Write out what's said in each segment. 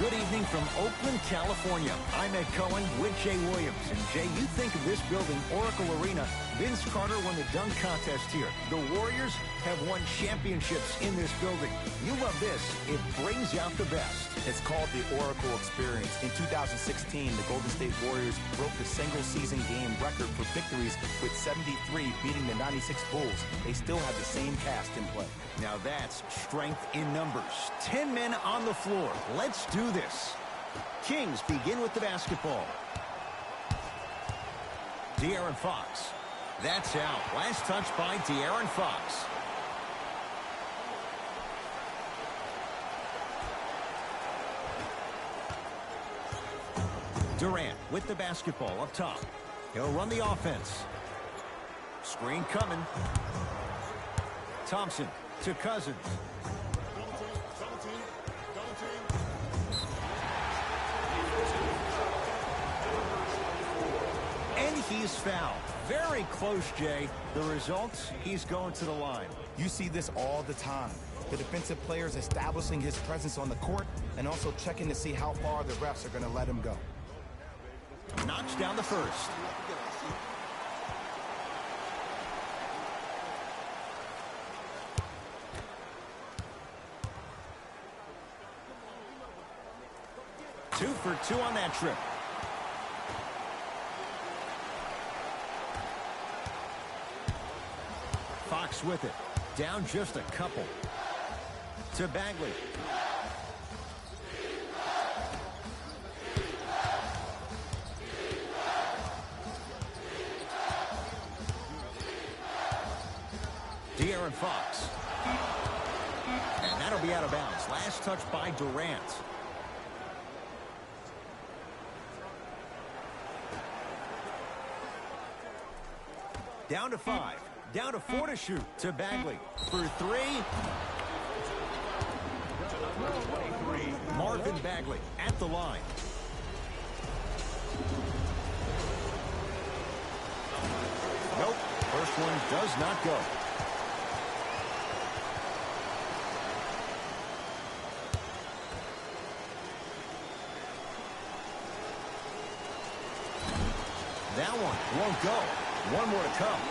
Good evening from Oakland, California. I'm Ed Cohen with Jay Williams. And Jay, you think of this building, Oracle Arena. Vince Carter won the dunk contest here. The Warriors have won championships in this building. You love this. It brings out the best. It's called the Oracle Experience. In 2016, the Golden State Warriors broke the single-season game record for victories with 73, beating the 96 Bulls. They still have the same cast in play. Now that's strength in numbers. 10 men on the floor. Let's do this. Kings begin with the basketball. De'Aaron Fox. That's out. Last touch by De'Aaron Fox. Durant with the basketball up top. He'll run the offense. Screen coming. Thompson to Cousins. And he's fouled. Very close, Jay. The results, he's going to the line. You see this all the time. The defensive players establishing his presence on the court and also checking to see how far the refs are going to let him go. Knocks down the first. Two for two on that trip. Fox with it. Down just a couple. To Bagley. De'Aaron Fox. And that'll be out of bounds. Last touch by Durant. Down to 5. Down to 4 to shoot. To Bagley. For 3. Marvin Bagley at the line. Nope. First one does not go. That one won't go. One more to come.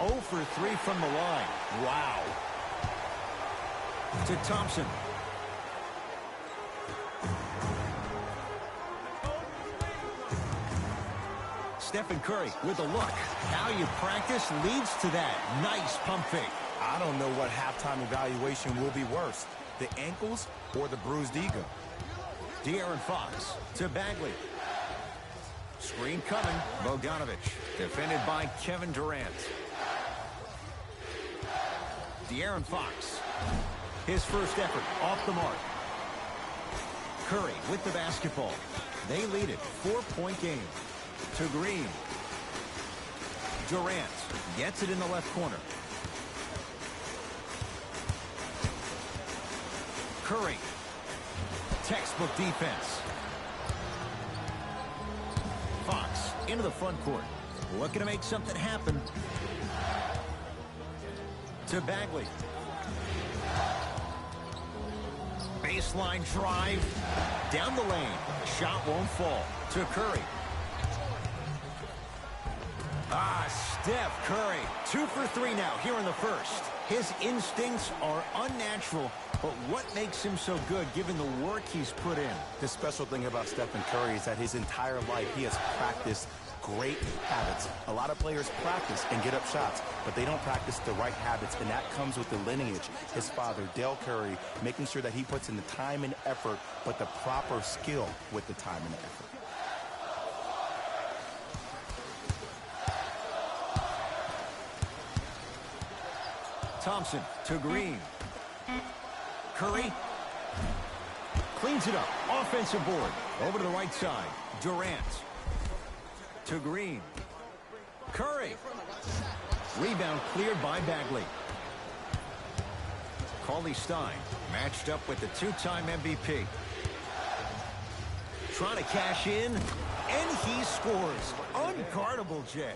Oh for 3 from the line. Wow. To Thompson. Stephen Curry with a look. How you practice leads to that. Nice pump fake. I don't know what halftime evaluation will be worse, the ankles or the bruised ego. De'Aaron Fox to Bagley. Screen coming. Bogdanovich defended by Kevin Durant. De'Aaron Fox. His first effort off the mark. Curry with the basketball. They lead it. 4-point game. To Green. Durant gets it in the left corner. Curry. Textbook defense. Fox into the front court. Looking to make something happen. To Bagley. Baseline drive. Down the lane. The shot won't fall. To Curry. Steph Curry. 2 for 3 now here in the first. His instincts are unnatural, but what makes him so good given the work he's put in? The special thing about Stephen Curry is that his entire life he has practiced great habits. A lot of players practice and get up shots, but they don't practice the right habits, and that comes with the lineage. His father, Dale Curry, making sure that he puts in the time and effort, but the proper skill with the time and effort. Thompson to Green. Curry cleans it up. Offensive board. Over to the right side. Durant to Green. Curry. Rebound cleared by Bagley. Cauley Stein matched up with the two-time MVP. Trying to cash in, and he scores. Unguardable, Jay.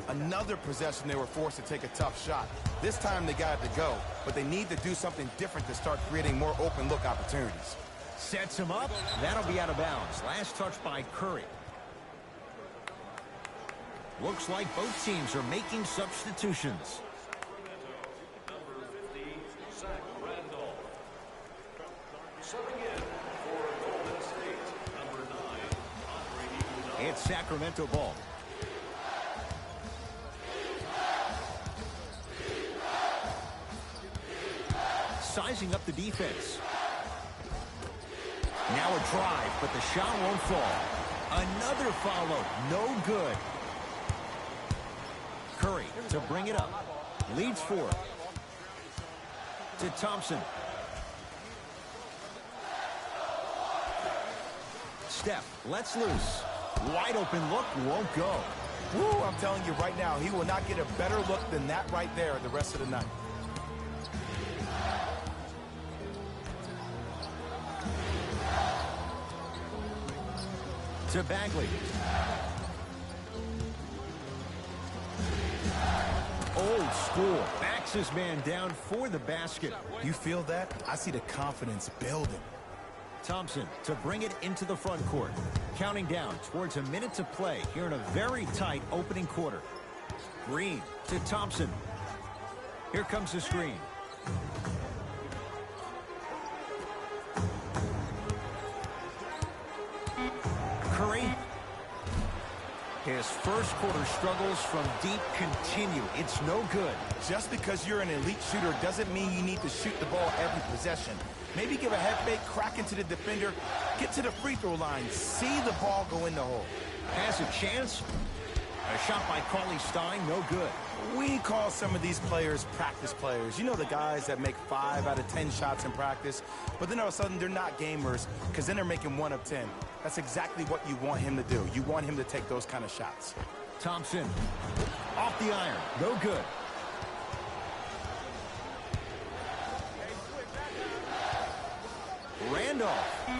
Another possession they were forced to take a tough shot. This time they got it to go, but they need to do something different to start creating more open look opportunities. Sets him up. That'll be out of bounds. Last touch by Curry. Looks like both teams are making substitutions. Number 50, Sacramento. Subbing in for Golden State, number 9, It's Sacramento ball. Sizing up the defense. Now a drive, but the shot won't fall. Another follow. No good. Curry to bring it up. Leads 4. To Thompson. Steph lets loose. Wide open look, won't go. Woo, I'm telling you right now, he will not get a better look than that right there the rest of the night. To Bagley. Old school. Backs his man down for the basket. You feel that? I see the confidence building. Thompson to bring it into the front court. Counting down towards a minute to play here in a very tight opening quarter. Green to Thompson. Here comes the screen. Curry. His first quarter struggles from deep continue. It's no good. Just because you're an elite shooter doesn't mean you need to shoot the ball every possession. Maybe give a head fake, crack into the defender, get to the free throw line, see the ball go in the hole. Has a chance. A shot by Cauley Stein, no good. We call some of these players practice players. You know, the guys that make 5 out of 10 shots in practice, but then all of a sudden they're not gamers because then they're making 1 of 10. That's exactly what you want him to do. You want him to take those kind of shots. Thompson off the iron, no good. Randolph.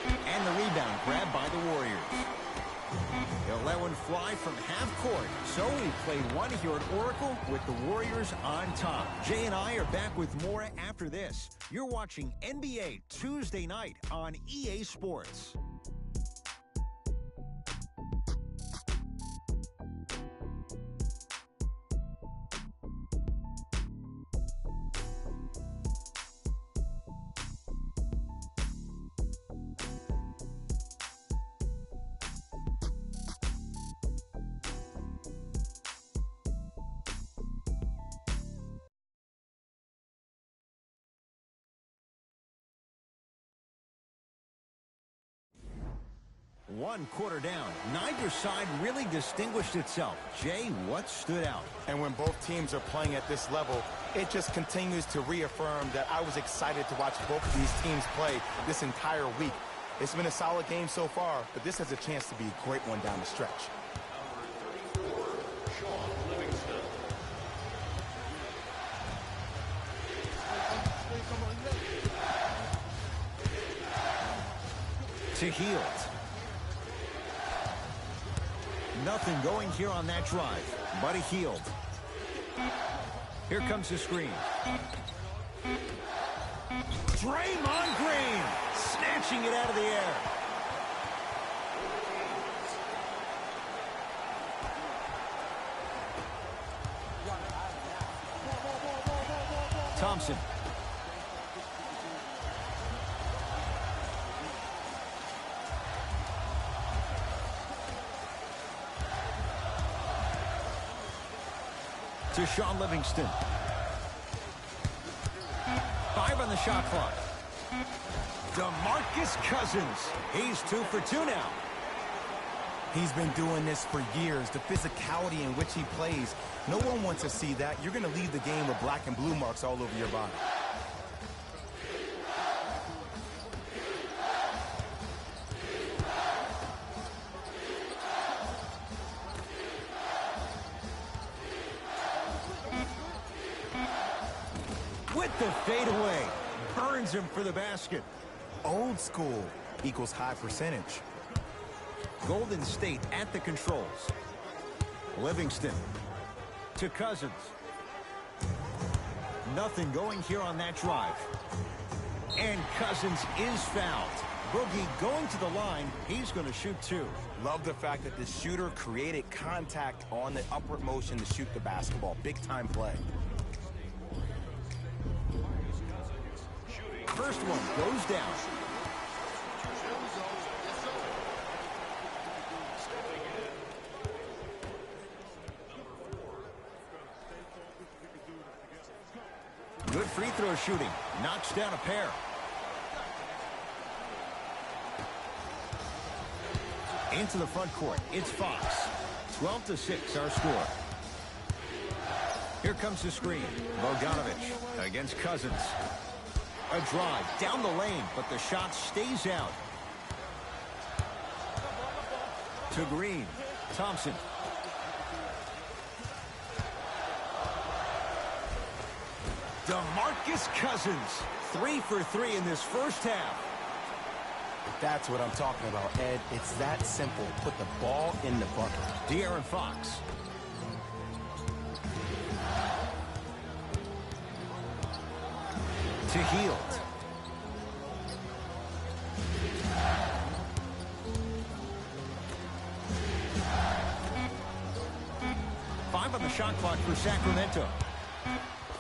And the rebound grabbed by the Warriors. He'll let one fly from half court. So we play one here at Oracle with the Warriors on top. Jay and I are back with more after this. You're watching NBA Tuesday night on EA Sports. One quarter down. Neither side really distinguished itself. Jay, what stood out? And when both teams are playing at this level, it just continues to reaffirm that I was excited to watch both of these teams play this entire week. It's been a solid game so far, but this has a chance to be a great one down the stretch. To Hield. Nothing going here on that drive. Buddy Hield. Here comes the screen. Draymond Green snatching it out of the air. Thompson. To Sean Livingston. 5 on the shot clock. DeMarcus Cousins. He's 2 for 2 now. He's been doing this for years. The physicality in which he plays. No one wants to see that. You're going to leave the game with black and blue marks all over your body. With the fadeaway. Burns him for the basket. Old school equals high percentage. Golden State at the controls. Livingston to Cousins. Nothing going here on that drive. And Cousins is fouled. Boogie going to the line. He's going to shoot two. Love the fact that the shooter created contact on the upward motion to shoot the basketball. Big time play. First one goes down. Good free throw shooting. Knocks down a pair. Into the front court. It's Fox. 12-6 our score. Here comes the screen. Bogdanovich against Cousins. A drive down the lane, but the shot stays out. To Green. Thompson. DeMarcus Cousins. 3 for 3 in this first half. That's what I'm talking about, Ed. It's that simple. Put the ball in the bucket. De'Aaron Fox. To Hield. Five on the shot clock for Sacramento.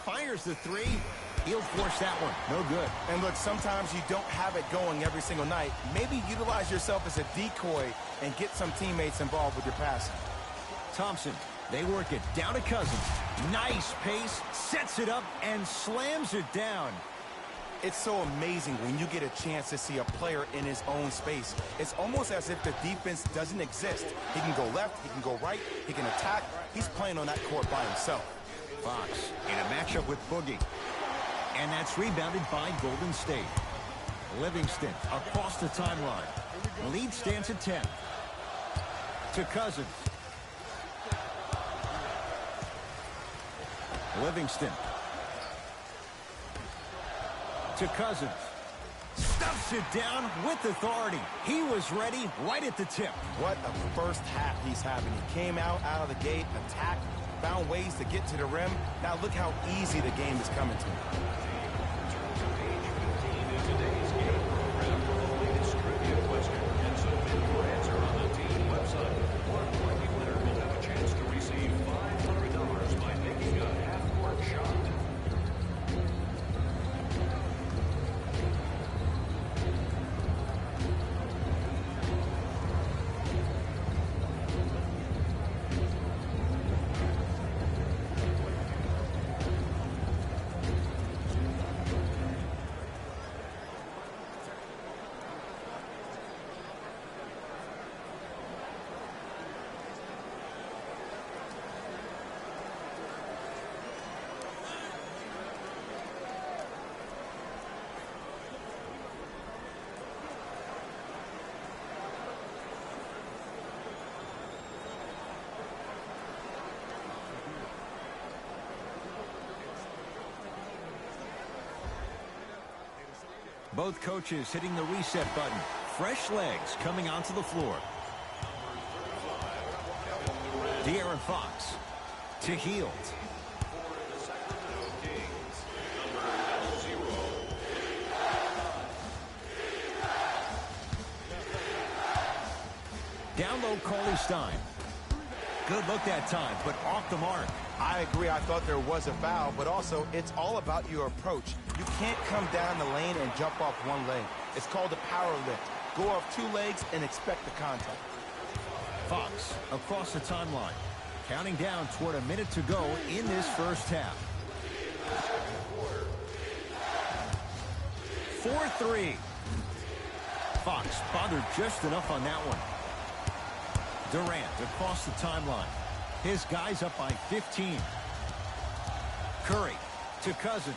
Fires the three. He'll force that one. No good. And look, sometimes you don't have it going every single night. Maybe utilize yourself as a decoy and get some teammates involved with your passing. Thompson, they work it down to Cousins. Nice pace, sets it up, and slams it down. It's so amazing when you get a chance to see a player in his own space. It's almost as if the defense doesn't exist. He can go left, he can go right, he can attack. He's playing on that court by himself. Fox in a matchup with Boogie. And that's rebounded by Golden State. Livingston across the timeline. Lead stands at 10. To Cousins. Livingston. To Cousins. Stuffs it down with authority. He was ready right at the tip. What a first half he's having. He came out of the gate, attacked, found ways to get to the rim. Now look how easy the game is coming to him. Both coaches hitting the reset button. Fresh legs coming onto the floor. De'Aaron Fox to Hield. Down low, Cauley Stein. Good look that time, but off the mark. I agree. I thought there was a foul, but also it's all about your approach. You can't come down the lane and jump off one leg. It's called a power lift. Go off two legs and expect the contact. Fox across the timeline. Counting down toward a minute to go in this first half. 4-3. Fox bothered just enough on that one. Durant across the timeline. His guys up by 15. Curry to Cousins.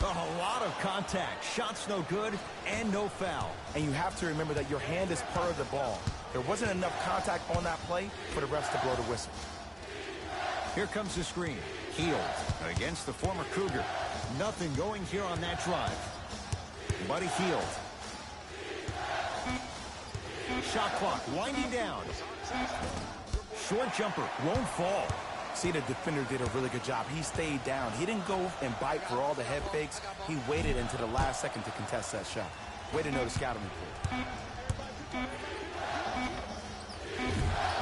A lot of contact. Shots no good and no foul. And you have to remember that your hand is part of the ball. There wasn't enough contact on that play for the refs to blow the whistle. Here comes the screen. Hield against the former Cougar. Nothing going here on that drive. Buddy Hield. Shot clock winding down. Short jumper won't fall. See, the defender did a really good job. He stayed down. He didn't go and bite for all the head fakes. He waited until the last second to contest that shot. Way to know the scouting report.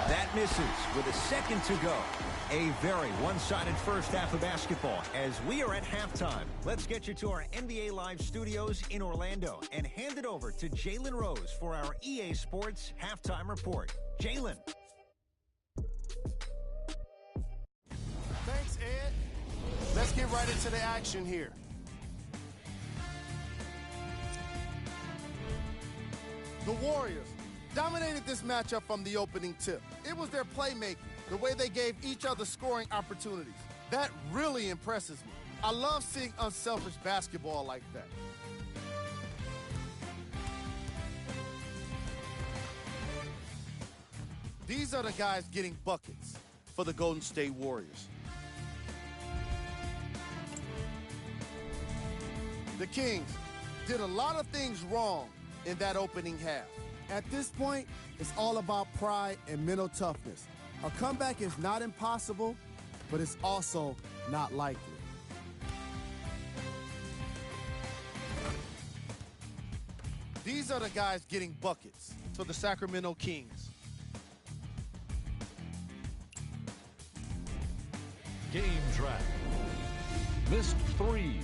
That misses with a second to go. A very one-sided first half of basketball as we are at halftime. Let's get you to our NBA Live studios in Orlando and hand it over to Jalen Rose for our EA Sports halftime report. Jalen. Thanks, Ed. Let's get right into the action here. The Warriors dominated this matchup from the opening tip. It was their playmaking, the way they gave each other scoring opportunities. That really impresses me. I love seeing unselfish basketball like that. These are the guys getting buckets for the Golden State Warriors. The Kings did a lot of things wrong in that opening half. At this point, it's all about pride and mental toughness. A comeback is not impossible, but it's also not likely. These are the guys getting buckets for the Sacramento Kings. Game track. Missed threes.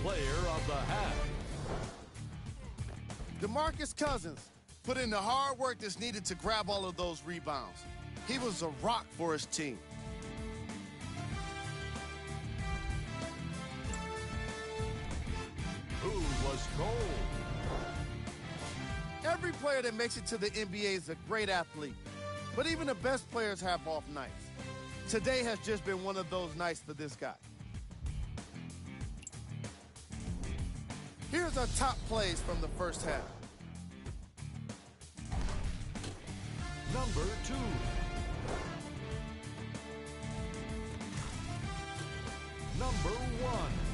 Player of the half. DeMarcus Cousins put in the hard work that's needed to grab all of those rebounds. He was a rock for his team. Who was cold? Every player that makes it to the NBA is a great athlete, but even the best players have off nights. Today has just been one of those nights for this guy. Here's our top plays from the first half. Number 2. Number 1.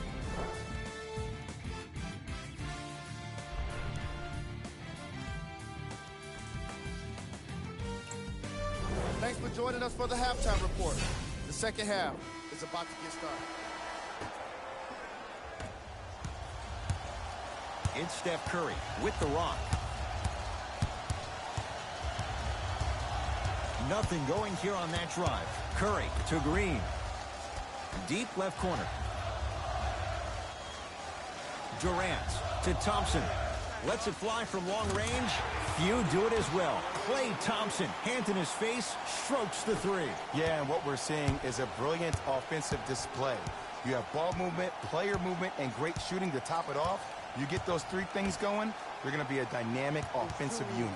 Thanks for joining us for the halftime report. The second half is about to get started. It's Steph Curry with the rock. Nothing going here on that drive. Curry to Green. Deep left corner. Durant to Thompson. Lets it fly from long range. Few do it as well. Klay Thompson, hand in his face, strokes the three. Yeah, and what we're seeing is a brilliant offensive display. You have ball movement, player movement, and great shooting to top it off. You get those three things going, you're going to be a dynamic offensive unit.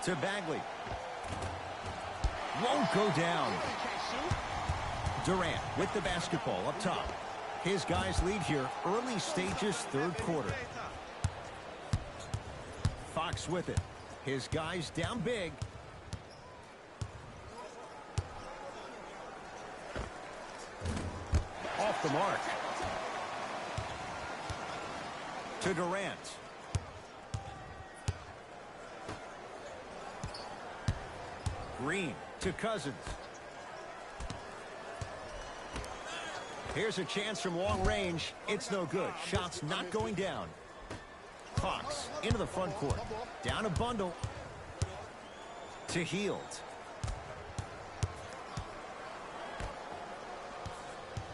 To Bagley. Won't go down. Durant with the basketball up top. His guys lead here early stages, third quarter. Fox with it. His guys down big. Off the mark. To Durant. Green to Cousins. Here's a chance from long range. It's no good. Shots not going down. Fox into the front court. Down a bundle. To Hield.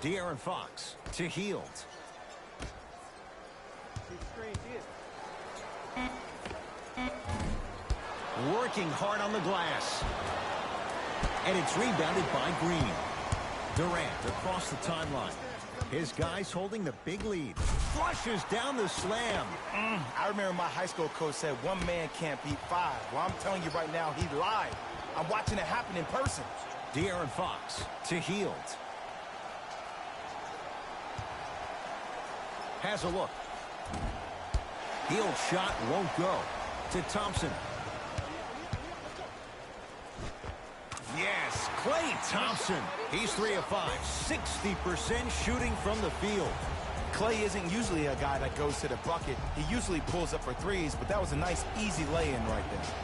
De'Aaron Fox to Hield. Working hard on the glass. And it's rebounded by Green. Durant across the timeline. His guys holding the big lead. Flushes down the slam. I remember my high school coach said one man can't beat five. Well, I'm telling you right now, he lied. I'm watching it happen in person. De'Aaron Fox to Hield. Has a look. Hield shot won't go. To Thompson. Yes, Klay Thompson. He's 3 of 5, 60% shooting from the field. Klay isn't usually a guy that goes to the bucket. He usually pulls up for threes, but that was a nice, easy lay-in right there.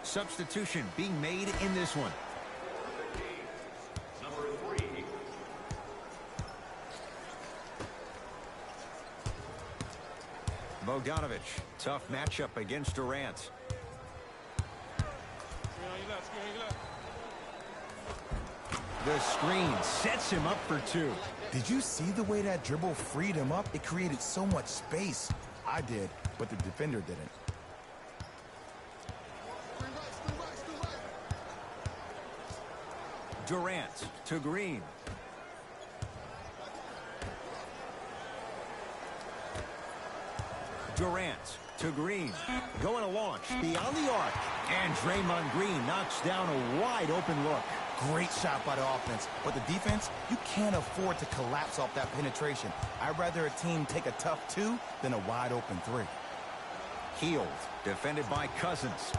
Substitution being made in this one. Number 3. Bogdanovich, tough matchup against Durant. The screen sets him up for 2. Did you see the way that dribble freed him up? It created so much space. I did, but the defender didn't. Durant to Green. Durant to Green. Going to launch beyond the arc. And Draymond Green knocks down a wide open look. Great shot by the offense, but the defense, you can't afford to collapse off that penetration. I'd rather a team take a tough 2 than a wide open 3. Healed, defended by Cousins.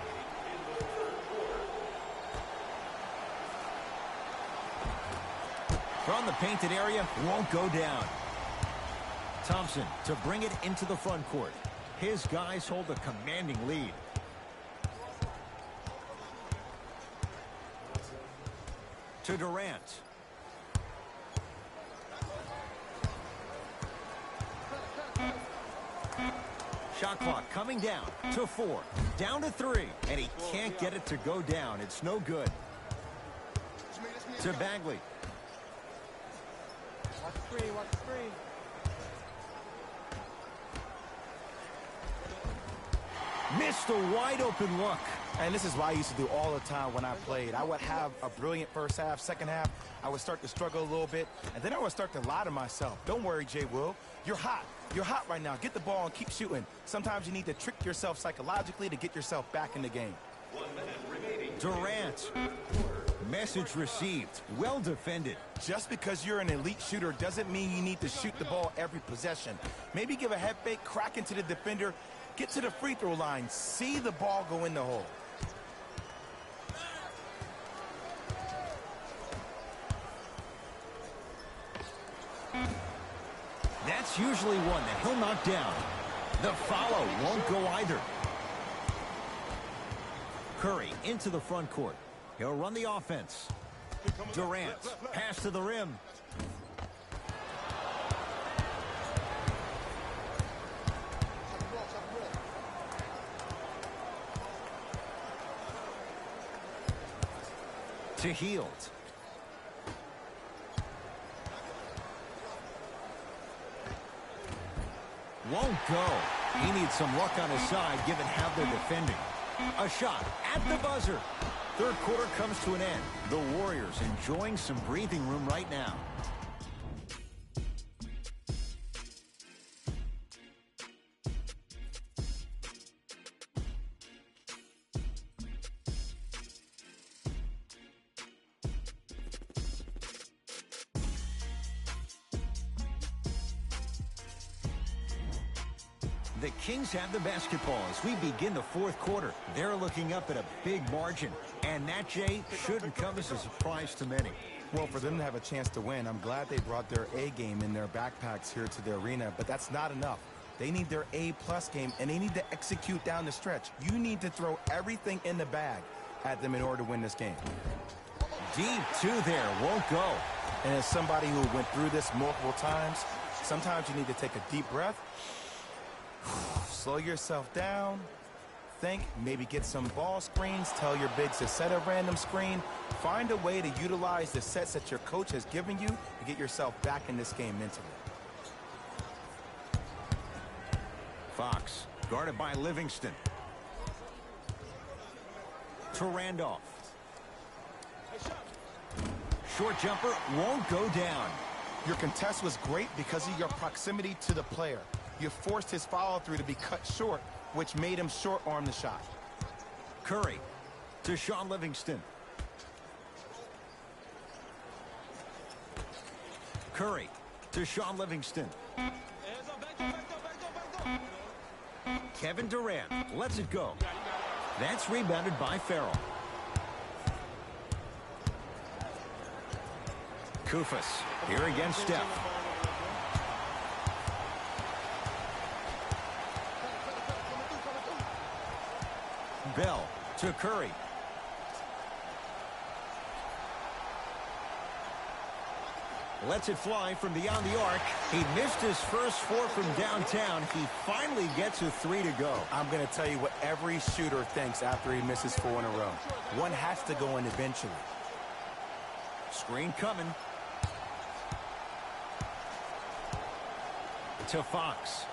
From the painted area, won't go down. Thompson to bring it into the front court. His guys hold a commanding lead. To Durant. Shot clock coming down to 4. Down to 3. And he can't get it to go down. It's no good. To Bagley. Watch the screen, watch the screen. Missed a wide open look. And this is what I used to do all the time when I played. I would have a brilliant first half, second half. I would start to struggle a little bit, and then I would start to lie to myself. Don't worry, Jay Will. You're hot. You're hot right now. Get the ball and keep shooting. Sometimes you need to trick yourself psychologically to get yourself back in the game. 1 minute remaining. Durant. Message received. Well defended. Just because you're an elite shooter doesn't mean you need to shoot the ball every possession. Maybe give a head fake, crack into the defender, get to the free throw line, see the ball go in the hole. That's usually one that he'll knock down. The follow won't go either. Curry into the front court. He'll run the offense. Durant, pass to the rim. To Hield. Won't go. He needs some luck on his side given how they're defending. A shot at the buzzer. Third quarter comes to an end. The Warriors enjoying some breathing room right now. The Kings have the basketball as we begin the fourth quarter. They're looking up at a big margin. And that, Jay, shouldn't come as a surprise to many. Well, for them to have a chance to win, I'm glad they brought their A game in their backpacks here to the arena, but that's not enough. They need their A+ game, and they need to execute down the stretch. You need to throw everything in the bag. at them in order to win this game. Deep two there, won't go. And as somebody who went through this multiple times, sometimes you need to take a deep breath, slow yourself down, think, maybe get some ball screens, tell your bigs to set a random screen, find a way to utilize the sets that your coach has given you to get yourself back in this game mentally. Fox, guarded by Livingston. To Randolph. Short jumper won't go down. Your contest was great because of your proximity to the player. You forced his follow-through to be cut short, which made him short-arm the shot. Curry to Sean Livingston. Curry to Sean Livingston. Kevin Durant lets it go. That's rebounded by Farrell. Kufas here against Steph. Bell to Curry. Lets it fly from beyond the arc. He missed his first four from downtown. He finally gets a three to go. I'm going to tell you what every shooter thinks after he misses four in a row. One has to go in eventually. Screen coming. To Fox.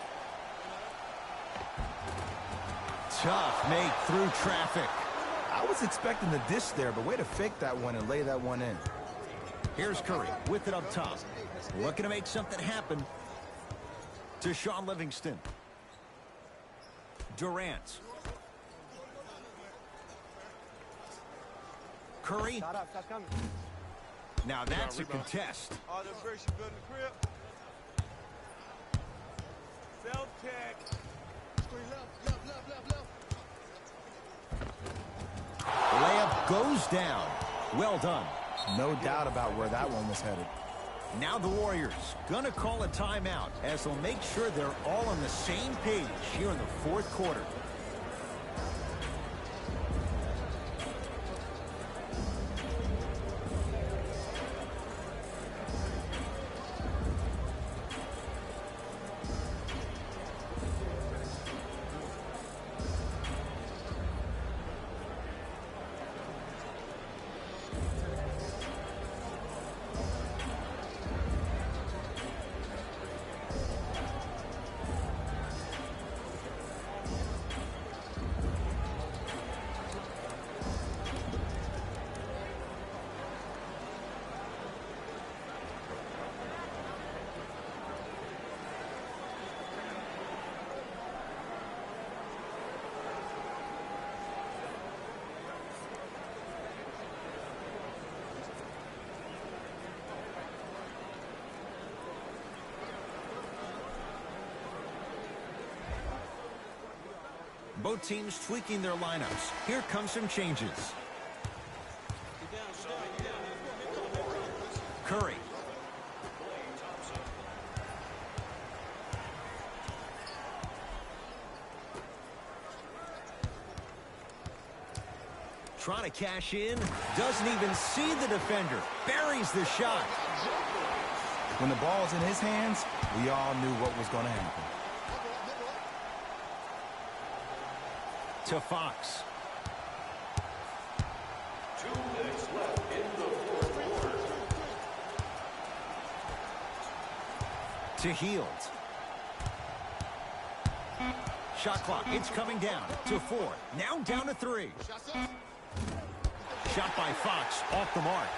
Tough make through traffic. I was expecting the dish there, but way to fake that one and lay that one in. Here's Curry with it up top. Looking to make something happen. To Sean Livingston. Durant. Curry. Now that's a contest. Layup goes down. Well done. No doubt about where that one was headed. Now the Warriors gonna call a timeout as they'll make sure they're all on the same page here in the fourth quarter. Both teams tweaking their lineups. Here come some changes. Curry. Trying to cash in. Doesn't even see the defender. Buries the shot. When the ball's in his hands, we all knew what was going to happen. To Fox. 2 minutes left in the fourth quarter. To Hield. Shot clock, it's coming down to 4. Now down to 3. Shot by Fox, off the mark.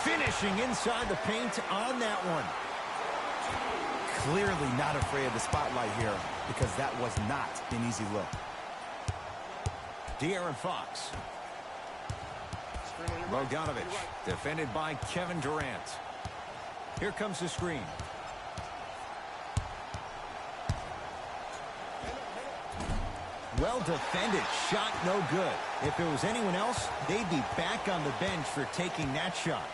Finishing inside the paint on that one. Clearly not afraid of the spotlight here because that was not an easy look. De'Aaron Fox. Bogdanovich, defended by Kevin Durant. Here comes the screen. Well defended, shot no good. If it was anyone else, they'd be back on the bench for taking that shot.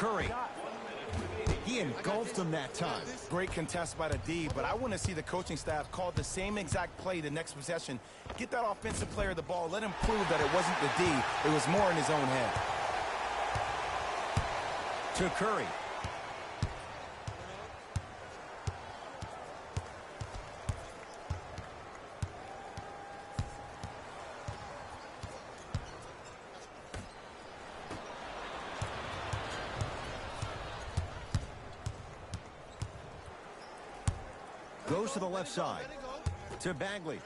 Curry. He engulfed him that time. Great contest by the D, but I want to see the coaching staff call the same exact play the next possession. Get that offensive player the ball. Let him prove that it wasn't the D. It was more in his own head. To Curry. Goes to the left side. To Bagley.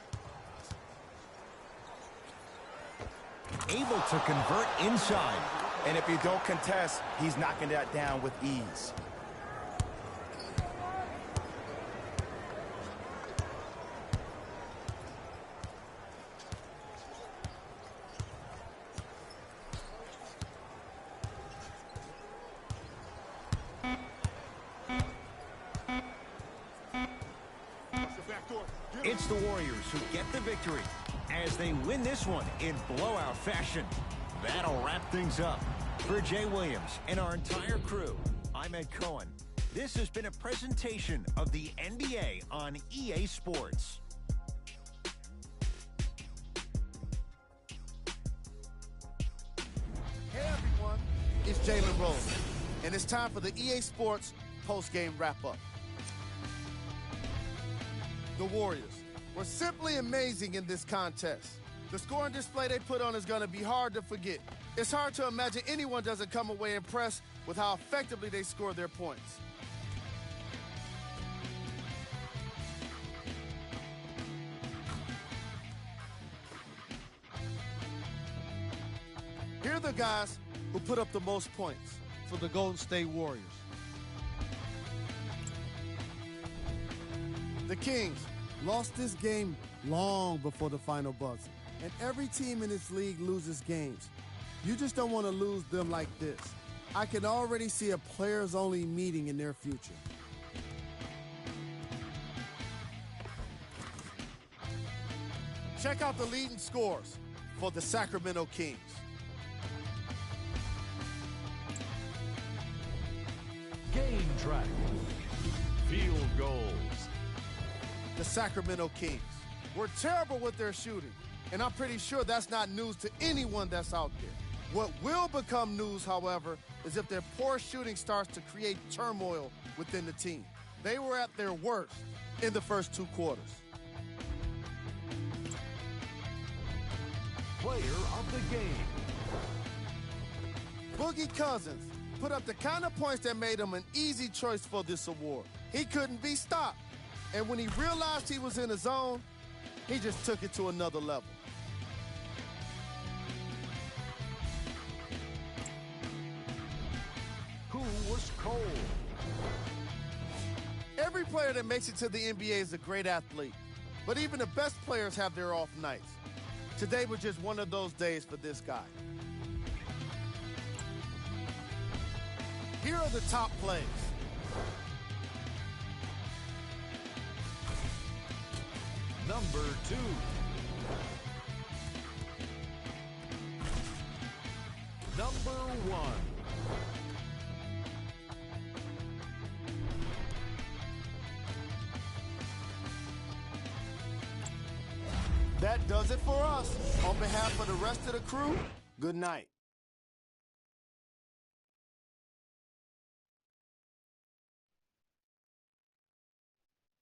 Able to convert inside. And if you don't contest, he's knocking that down with ease. It's the Warriors who get the victory as they win this one in blowout fashion. That'll wrap things up. For Jay Williams and our entire crew, I'm Ed Cohen. This has been a presentation of the NBA on EA Sports. Hey everyone, it's Jalen Rose, and it's time for the EA Sports post-game wrap-up. The Warriors were simply amazing in this contest. The scoring display they put on is going to be hard to forget. It's hard to imagine anyone doesn't come away impressed with how effectively they score their points. Here are the guys who put up the most points for the Golden State Warriors. The Kings lost this game long before the final buzzer. And every team in this league loses games. You just don't want to lose them like this. I can already see a players-only meeting in their future. Check out the leading scores for the Sacramento Kings. Game track. Field goals. The Sacramento Kings were terrible with their shooting, and I'm pretty sure that's not news to anyone that's out there. What will become news, however, is if their poor shooting starts to create turmoil within the team. They were at their worst in the first two quarters. Player of the game. Boogie Cousins put up the kind of points that made him an easy choice for this award. He couldn't be stopped, and when he realized he was in the zone, he just took it to another level. Who was cold? Every player that makes it to the NBA is a great athlete, but even the best players have their off nights. Today was just one of those days for this guy. Here are the top plays. Number 2. Number 1. That does it for us. On behalf of the rest of the crew, good night.